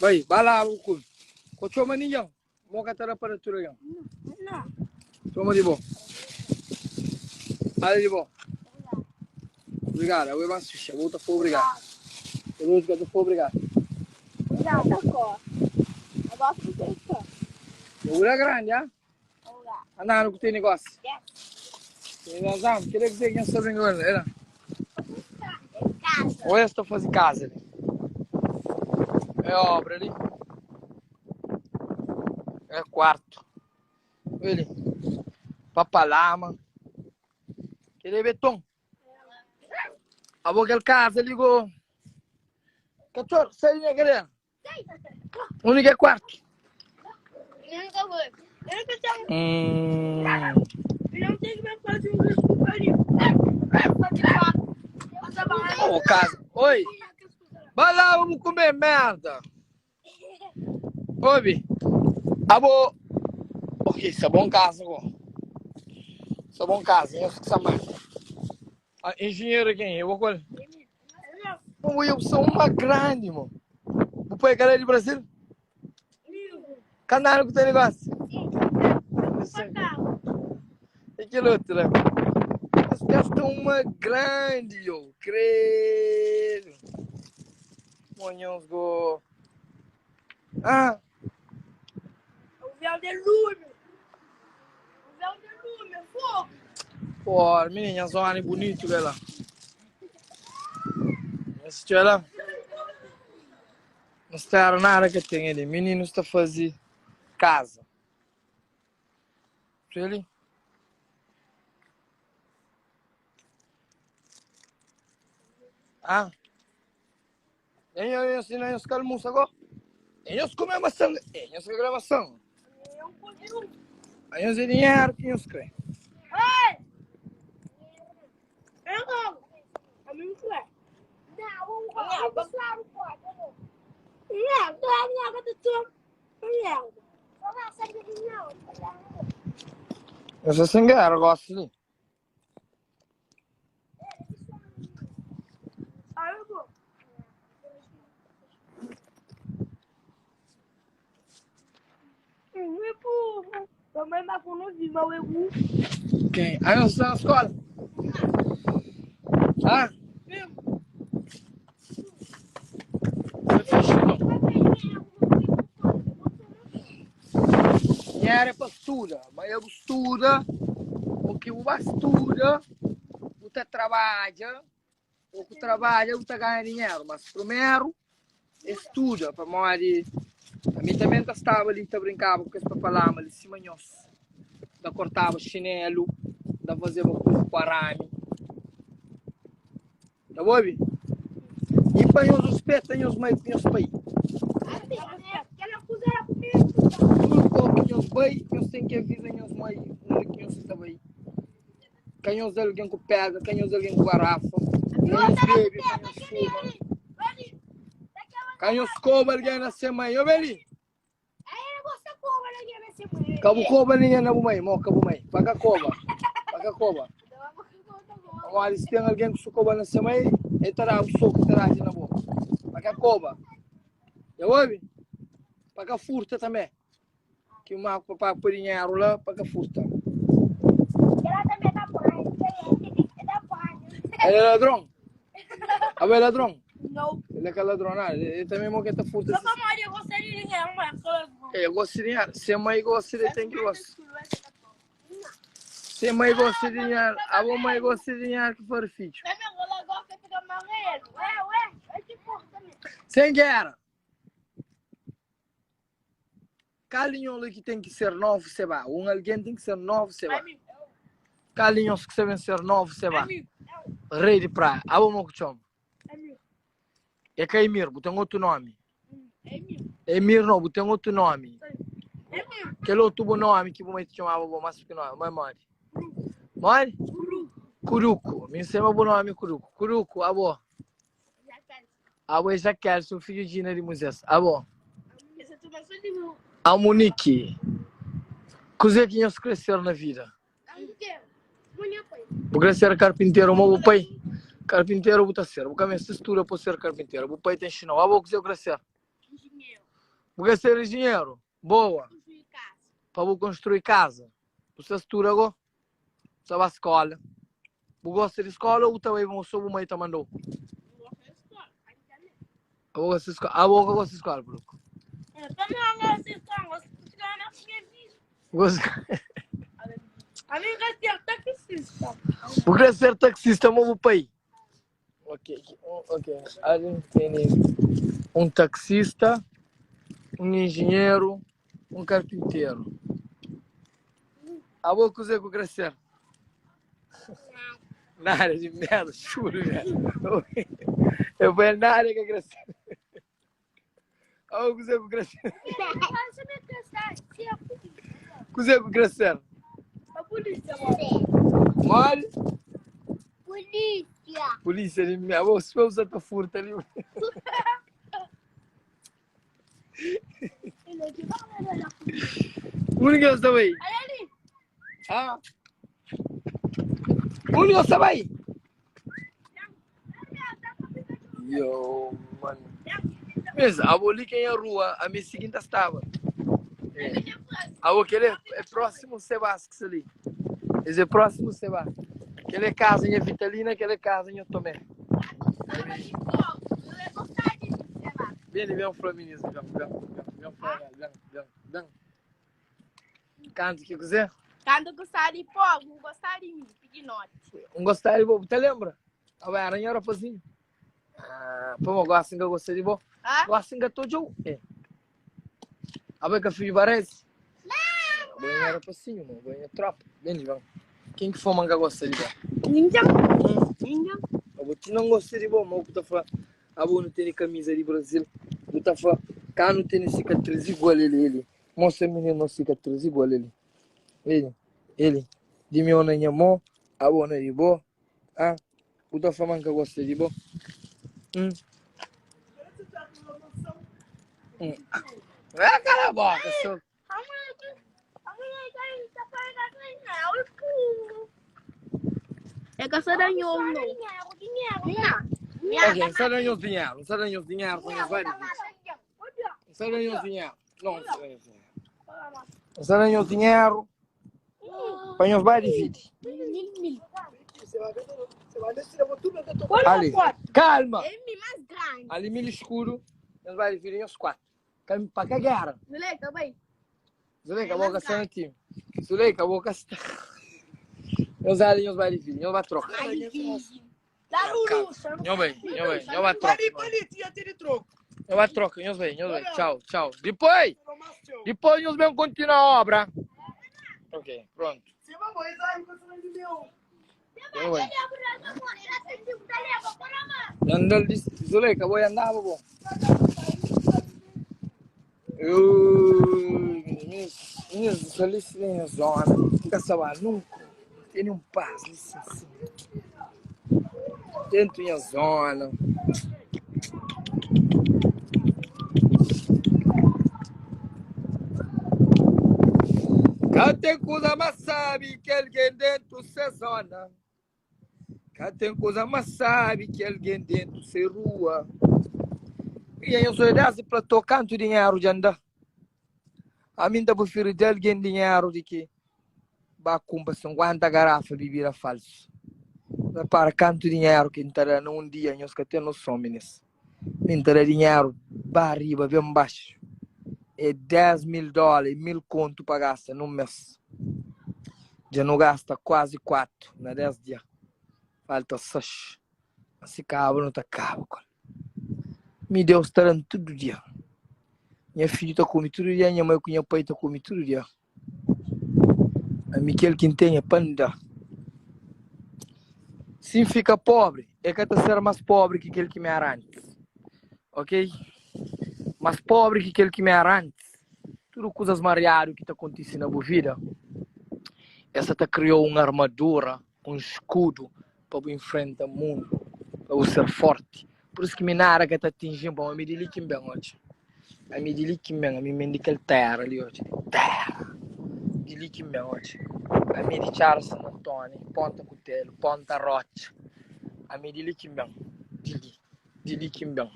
Vai lá o cu. Cochoma ninguém. Moga tara para tudo aí. Não. Toma de bom. Ali de bom. Obrigado. Eu vou assistir. Eu vou for obrigado. Eu vou obrigado. Não, tá só. Eu gosto de ter isso. O é grande, já? Andando com o teu negócio. Queria dizer que eu sou brincando, era? Ou eu estou fazendo casa ali. É obra ali. É quarto. Ele. Papalama. Aquele beton. A boca da casa ligou. Cachorro, sai minha galera. Único é quarto. Eu nunca vou. Eu nunca tenho. Eu não tenho que me fazer um risco ali. Ô, casa. Oi. Vai lá, vamos comer merda. Oi, abo. Ok, isso é bom casa agora. Isso é bom casa, eu que mais. Engenheiro quem? Eu vou com ele. Eu sou uma grande, mano. Vou pôr a galera de Brasil. Canal que tem negócio. Aquilo outro, né? Esta é uma grande, eu creio. Monhões go. Ah. O véu de lume. O véu de lume, fogo. Pô, menina, zona bonito, galera. Assistiu ela? Não está nada que tem ali. Menino está a fazer casa. Ele? Ah. Eu ensinei os calmus agora. Eles comem maçã. Eles comem maçã. Eles têm dinheiro que eles querem. Ei! Eu não. A mim não é. Não, vamos lá no quarto. Não, não, do tom. Não. Só vai sair de não. Eu sou sem guerra, eu gosto de. Aí eu vou. Não é burro. Também vai com nós, mas eu vou. Quem? Aí nós estamos na escola. Ah? Dinheiro é para estuda, mas eu estuda, porque eu estuda, você trabalha, o que trabalha, você ganha dinheiro, mas primeiro, estuda, para morrer. A mim também estava ali, brincava com esse papalama ali, cima nós, da cortava chinelo, da fazia uma coisa com arame. Tá bom, Bi? E para os pés, tem os meios que os pais. Tudo que os pais, têm que avisar os meios, que os está bem. Quem os alguém com pedra, quem os alguém com garrafa, quem os bebe, quem os fuma. Quem os cobra alguém na semana, eu veli. Cabo cobra ninguém na mãe, mo cabo mãe. Paga cobra. Agora se tem alguém que cobra na semana, ele terá o soco terá na boca. Paga cobra. Eu ouvi? Paga furta também. Que o Marco paga por dinheiro lá, paga furta. Ele é ladrão? Ele é ladrão? Não. Ele é ladrão, ele também morre que tá furta. Eu gostaria de dinheiro, mas eu gosto de dinheiro. Se a mãe gosta de tem que gostar. Se a mãe gosta de dinheiro, a mãe gosta de dinheiro que for filho. Sem guerra. Calinhos que tem que ser novo, se vai. Alguém tem que ser novo, se vai. Calinhos que devem ser novo, se vai. Rei de praia. Abo Mokuchom. É Caimir, tem outro nome. Emir não, tem outro nome. Aquele outro nome que você chamava, mas que não, mas mãe. Mãe? Curuco. Me chama o nome Curuco. Curuco, abo. Abo é Jaquel, seu filho de Gina de Moisés. Abo. A Monique. Coisa que nós cresceram na vida. Vou crescer carpinteiro, mas o pai. Carpinteiro, vou ser. Vou começar a estuda para ser carpinteiro. O pai tem chinão. Abo, que eu crescer. Vou crescer engenheiro. Boa. Para construir casa. Você estuda agora? Você vai à escola. Você gosta de escola ou também você o mãe te mandou? Eu gosto de escola. Ah, eu gosto de escola, Bruco. Eu também gosto de escola. Gosto de escola na minha vida. A minha gosta de ser taxista. Vou crescer taxista, mas o pai. Ok. A gente tem um taxista, um engenheiro, um carpinteiro. A boca que eu crescer. Na área de merda, juro, velho. Eu vou na área que crescer. A boca que eu crescer. Que crescer. A polícia, Mole? polícia. Polícia ali, minha avó, se eu usar tua furta ali. Único eu estava aí. Ah. Único eu estava aí. Yo, mano. Mas a avó ali quem é a rua, a minha seguinte estava. A avó que ele é próximo ao Sebasco ali. Ele é próximo ao Sebasco. Aquele é casa em Vitalina, aquele é casa em Tomé. Vem, vem um flamenguista, vem. Canto que quiser. Quando gostar de fogo, não gostar de mim, pequenote. Gostar de bobo, te lembra? A vai aranha era fazinho. Ah, pô, eu gosto que eu gostei de bobo. Ah? Gosto que eu tô de é. A vai que filho parece? Não. Banho era fazinho, mano. Banho é tropa. Vem, vem. Quem que for manga gosta de bobo? Ninja. Ninja. A vou te não gostei de bobo, mas eu tô falando. A vou não ter camisa de Brasil. Eu tô falando. Cá não tem cicatriz igual ele. Mostra menino não cicatriz igual ele. Ele. De minha na mão, a boa de boa. Ah, o da fama que eu gosto de boa. Cala a boca, senhor. É que eu sou da Nholo. Ok, só dá os dinheiro. Só dá os dinheiro. Só dá os dinheiro. Não, só dá os dinheiro. Põe os bares de vídeo. Ali, calma. Ali, milho escuro. Os bares de vídeo, os quatro. Calma, para cagar. Zuleika, vai. Zuleika, a boca está no time. Zuleika, a boca está. Os ali, os bares de vídeo. Eu vou trocar. Eu vou trocar. Eu vou trocar, eu vou. Tchau. Depois nós vamos continuar a obra. Ok, pronto. Eu vou. Andar de Zuleika, vou andar, vou. Minhas solicitações zona. Nunca sabe, nunca. Tem um paz, licença. Dentro minha zona. Cá tem coisa mais sabe que alguém dentro se zona. Cá tem coisa mais sabe que alguém dentro se rua. E aí eu sou dessa para tocar tanto dinheiro de andar. A mim da prefiro de alguém dinheiro de que vai comprar 50 garrafas de bebida falso. Para canto dinheiro que entra num dia nós que temos noção nisso. Entra dinheiro para arriba, bem baixo. É $10 mil, 1.000 conto para gastar num mês. Já não gasta quase 4 na 10 dias. Falta 6. Se acaba, não está cabo. Me deu estarando todo dia. Minha filha está comendo todo dia, minha mãe e meu pai está comendo todo dia. A Miquel quem tem é panda. Se fica pobre, é que está ser mais pobre que aquele que me arranca. Ok? Mais pobre que aquele que me arranca. Tudo coisas mareadas que está acontecendo na vida. Essa te criou uma armadura, um escudo para enfrentar o mundo, para ser forte. Por isso que me nara que está atingindo, para me dizer que bem hoje. A me dizer que bem, a me mendica terra ali hoje. Terra. Dizer que bem hoje. A me de Charles Antônio, Ponta Cutelo, Ponta Rocha. A me dizer que bem. Dizer que bem.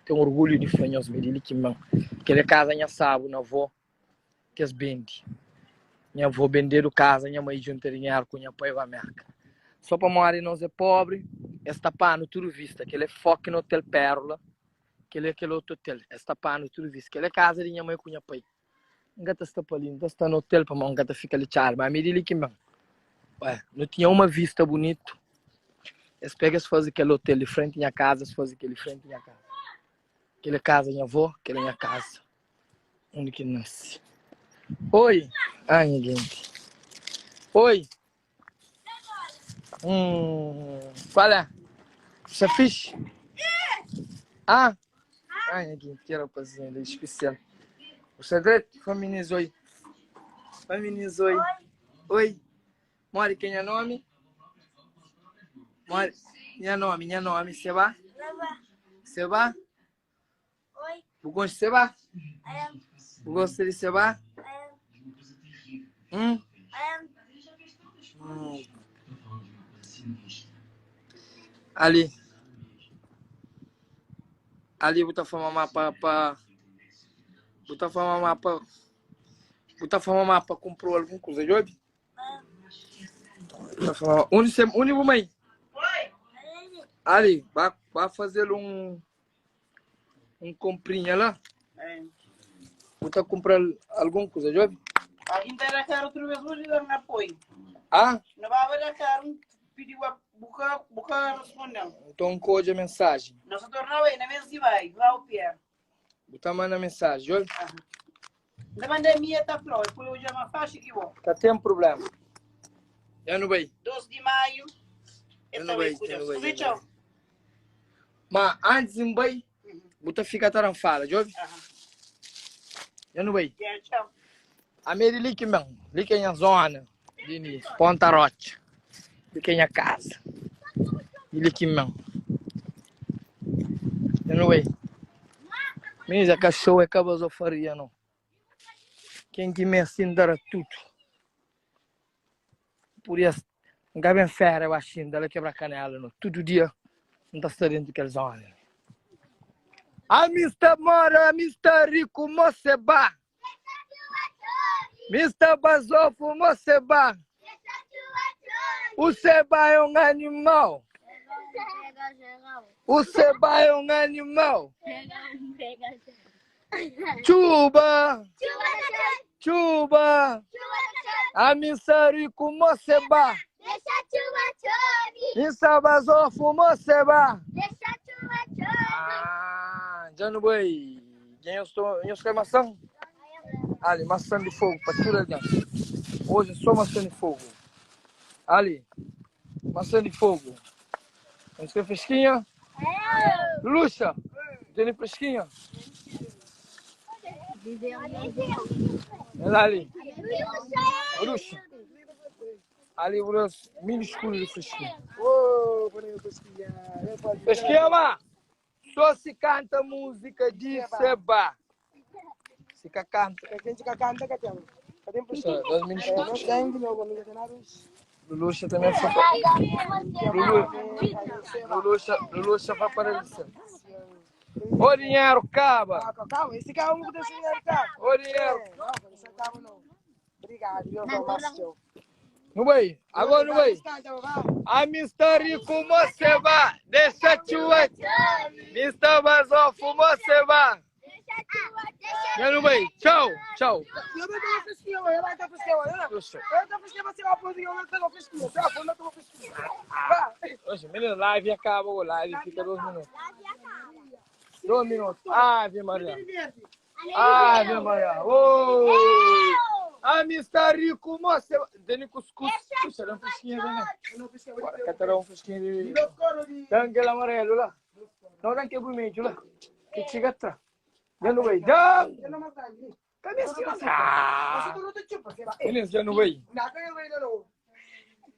Tenho orgulho de fanhos, me dizer que bem. Aquela casa minha sabe, na avó, que as vende. Minha avó vendeu casa, minha mãe junta dinheiro com minha pai vai merca. Só para morar não ser pobre, esta pano tudo vista, aquele é foco no hotel Pérola, aquele outro hotel, esta pano tudo vista, aquele é casa de minha mãe com minha pai. Não gata está ali, não está no hotel para não gata fica ali charme, mas me diz que não. Não tinha uma vista bonita. Eles pegam se fazem aquele hotel de frente à minha casa, se fazem aquele frente à minha casa. Aquele casa minha avó, aquele é minha casa. Onde que nasce? Oi. Ai, gente. Oi. Qual é? Você fish? Ah? Ai, gente, que rapazinho, especial. O segredo? Feminizou aí. Feminizou aí. Oi. Mori, quem é nome? Mori, minha nome, Seba? Seba? Oi. Tu gosta de Seba? É. Tu gosta de Seba? É. Hum? É. Ali. Ali, botar fama para botar fama mapa comprou alguma coisa, Job? Botar fama. Onde mãe? Ali, vai fazer um comprinha lá. Botar comprar alguma coisa, Job? A gente era caro outra vez hoje dar um apoio. Ah? Não vai haver caro, pediu a boca respondendo. Então code a mensagem. Não se tornou bem, na vez se vai o pé. Botar mais na mensagem, Job? Da pandemia tá flor, depois hoje é uma faixa que bom. Tá tendo problema. Eu não vai. 12 de maio. Eu não vai. Tchau. Mas antes de vai, botar fica taranfala, Job? Eu não vai. Tchau. A minha lique mesmo, lique em zona de Ponta Rocha, lique em casa, e lique mesmo. Eu não vai. Minha cachorro é cabazofaria não. Quem que me assim dará tudo. Por isso, não cabe em ferro, eu acho, dela quebra canela não. Todo dia, não está sabendo daquela zona. A Mr. Mora, Mr. Rico, Moceba. Mr. Bazofo, Moceba. O Seba é um animal. O Seba é um animal. Chuba. Chuba. A Mr. Rico, Moceba. Mr. Bazofo, Moceba. Já não vai. Quem eu estou maçã? Ali, maçã de fogo, para tudo ali. Hoje só maçã de fogo. Ali, maçã de fogo. Vamos ter fresquinha? Luxa, tem fresquinha? Olha ali. Luxa. Ali, o minúsculo de fresquinha. Fresquinha, mas só se canta música de Seba. Se canta. Lulusha também foi Lulusha vai para isso. O dinheiro acaba. Calma, esse carro não pode ser dinheiro, cara. O dinheiro. Não, esse carro não. Obrigado, eu vou mais show. Não vai. Agora não vai. A Mr. Rico, você vai. Deixa tua. Mr. Bazofo, você vai. Eu não vai. Tchau. Tchau. Eu não tenho fresquinha, eu não tenho fresquinha, eu não tenho fresquinha, você vai poder, eu não tenho fresquinha, eu não tenho fresquinha. Oxe, menino, live acaba, o live fica 2 minutos. 2 minutos. Ave Maria. Ave Maria. Oh! A Mr. Rico, moça. Deni cuscuz. Puxa, dá um fresquinho, né? Bora, catarão um fresquinho de... Dá aquele amarelo lá. Não dá aquele vermelho lá. Que chega atrás. Já não vai. Já! Cadê esse cara? Meninos, já não vai.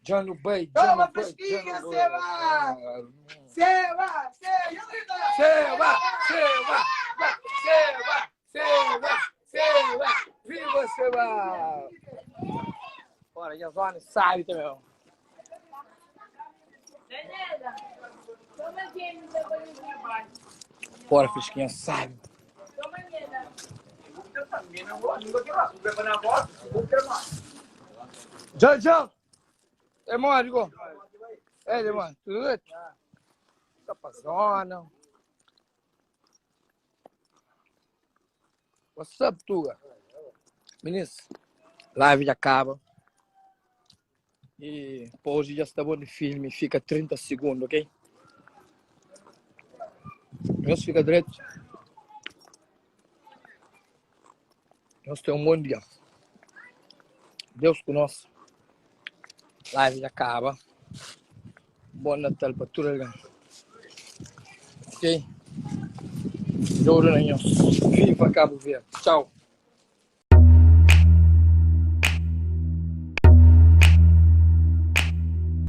Já não vai. Toma fresquinha, Seba! Seba! Viva Seba! Bora, já zona sabe também. Bora, fresquinha, sabe. Já. É mole, igual. É, mano. Tudo bem? Tá pra zona. What's up, Tuga? Meninos, live já acaba. E hoje já está bom de filme. Fica 30 segundos, ok? Nós fica direito. Nós temos um bom dia. Deus conosco. Live já acaba. Bom Natal para todo mundo. Ok? Viva Cabo Verde. Tchau.